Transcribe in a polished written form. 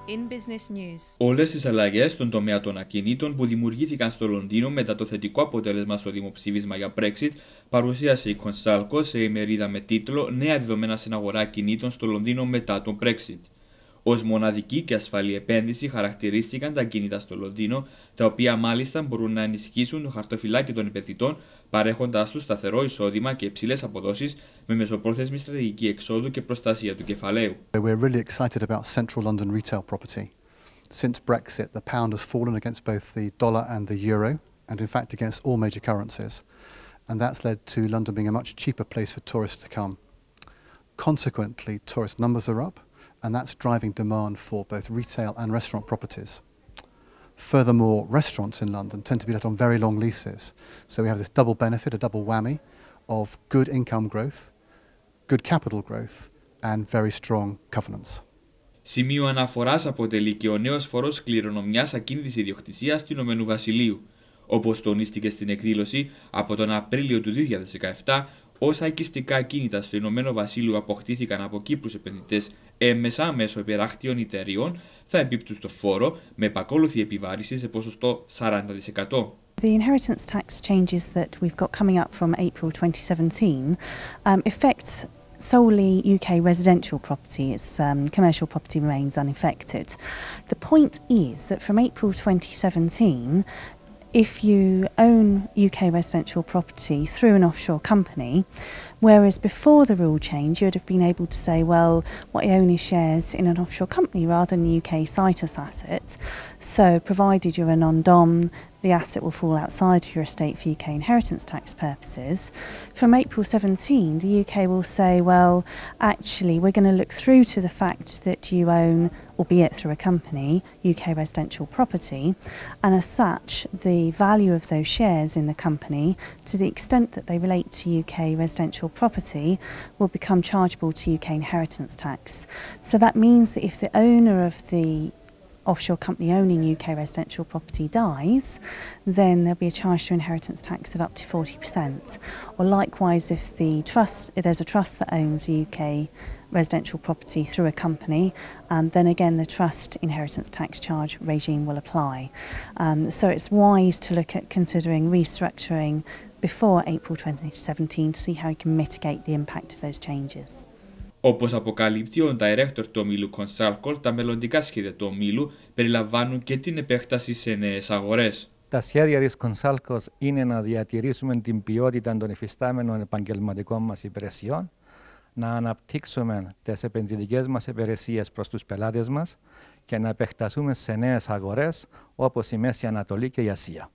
In business news. Όλες τις αλλαγές στον τομέα των ακινήτων που δημιουργήθηκαν στο Λονδίνο μετά το θετικό αποτέλεσμα στο δημοψήφισμα για Brexit, παρουσίασε η Consulco σε ημερίδα με τίτλο «Νέα δεδομένα στην αγορά ακινήτων στο Λονδίνο μετά τον Brexit». Ως μοναδική και ασφαλή επένδυση χαρακτηρίστηκαν τα ακίνητα στο Λονδίνο, τα οποία μάλιστα μπορούν να ενισχύσουν το χαρτοφυλάκιο των επενδυτών, παρέχοντάς τους σταθερό εισόδημα και υψηλές αποδόσεις με μεσοπρόθεσμη στρατηγική εξόδου και προστασία του κεφαλαίου. We're really excited about central London retail property. Since Brexit, the pound has fallen against both the dollar and the euro, and in fact against all major currencies. And that's led to London being a much cheaper place for tourists to come. Consequently, tourist numbers are up, and that's driving demand for both retail and restaurant properties. Furthermore, restaurants in London tend to be let on very long leases, so we have this double benefit, a double whammy, of good income growth, good capital growth, and very strong covenants. Σημείο αναφοράς αποτελεί και ο νέος φόρος κληρονομιάς ακίνητης ιδιοκτησίας του Ηνωμένου Βασιλείου. Όπως τονίστηκε στην εκδήλωση, από τον Απρίλιο του 2017, όσα οικιστικά ακίνητα στο Ηνωμένο Βασίλειο αποκτήθηκαν από Κύπρους επενδυτές έμμεσα μέσω υπεράχτιων εταιριών θα εμπίπτουν στο φόρο με επακόλουθη επιβάρηση σε ποσοστό 40%. The inheritance tax changes that we've got coming up from April 2017 affect solely UK residential property. Its commercial property remains unaffected. The point is that from April 2017, if you own UK residential property through an offshore company, whereas before the rule change you would have been able to say, well, what I own is shares in an offshore company rather than UK citus assets, so provided you're a non-dom, the asset will fall outside of your estate for UK inheritance tax purposes. From April 17, the UK will say, well, actually we're going to look through to the fact that you own, albeit through a company, UK residential property, and as such the value of those shares in the company, to the extent that they relate to UK residential property, will become chargeable to UK inheritance tax. So that means that if the owner of the offshore company owning UK residential property dies, then there'll be a charge to inheritance tax of up to 40%. Or likewise, if there's a trust that owns UK residential property through a company, then again the trust inheritance tax charge regime will apply. So it's wise to look at considering restructuring before April 2017 to see how you can mitigate the impact of those changes. Όπως αποκαλύπτει ο director του ομίλου Consulco, τα μελλοντικά σχέδια του ομίλου περιλαμβάνουν και την επέκταση σε νέες αγορές. Τα σχέδια της Consulco είναι να διατηρήσουμε την ποιότητα των υφιστάμενων επαγγελματικών μας υπηρεσιών, να αναπτύξουμε τις επενδυτικές μας υπηρεσίες προς τους πελάτες μας και να επεκταθούμε σε νέες αγορές όπως η Μέση Ανατολή και η Ασία.